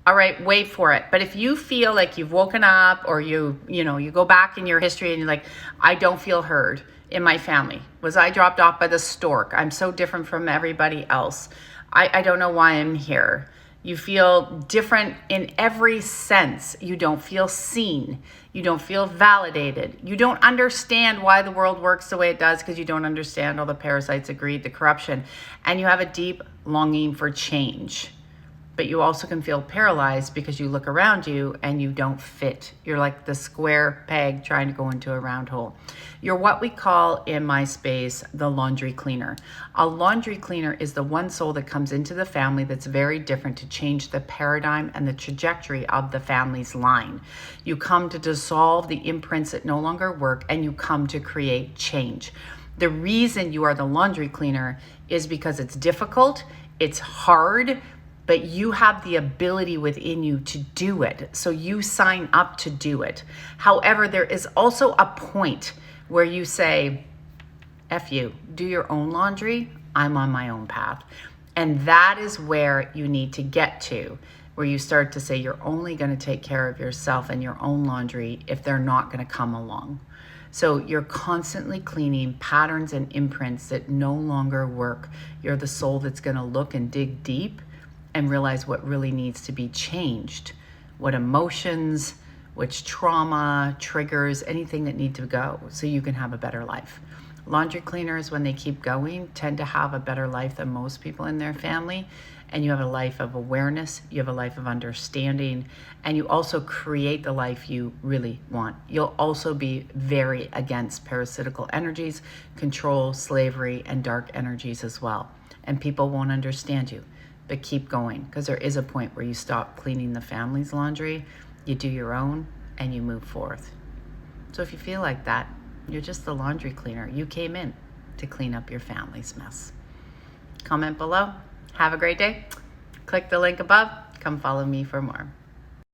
All right, wait for it. But if you feel like you've woken up, or you go back in your history and you're like, I don't feel heard in my family. Was I dropped off by the stork? I'm so different from everybody else. I don't know why I'm here. You feel different in every sense. You don't feel seen. You don't feel validated. You don't understand why the world works the way it does, because you don't understand all the parasites, the greed, the corruption. And you have a deep longing for change. But you also can feel paralyzed because you look around you and you don't fit. You're like the square peg trying to go into a round hole. You're what we call in my space the laundry cleaner. A laundry cleaner is the one soul that comes into the family that's very different to change the paradigm and the trajectory of the family's line. You come to dissolve the imprints that no longer work, and you come to create change. The reason you are the laundry cleaner is because it's difficult, it's hard, but you have the ability within you to do it. So you sign up to do it. However, there is also a point where you say, F you, do your own laundry. I'm on my own path. And that is where you need to get to, where you start to say you're only going to take care of yourself and your own laundry if they're not going to come along. So you're constantly cleaning patterns and imprints that no longer work. You're the soul that's going to look and dig deep and realize what really needs to be changed, what emotions, which trauma, triggers, anything that need to go so you can have a better life. Laundry cleaners, when they keep going, tend to have a better life than most people in their family. And you have a life of awareness, you have a life of understanding, and you also create the life you really want. You'll also be very against parasitical energies, control, slavery, and dark energies as well. And people won't understand you. But keep going, because there is a point where you stop cleaning the family's laundry, you do your own, and you move forth. So if you feel like that, you're just the laundry cleaner. You came in to clean up your family's mess. Comment below. Have a great day. Click the link above. Come follow me for more.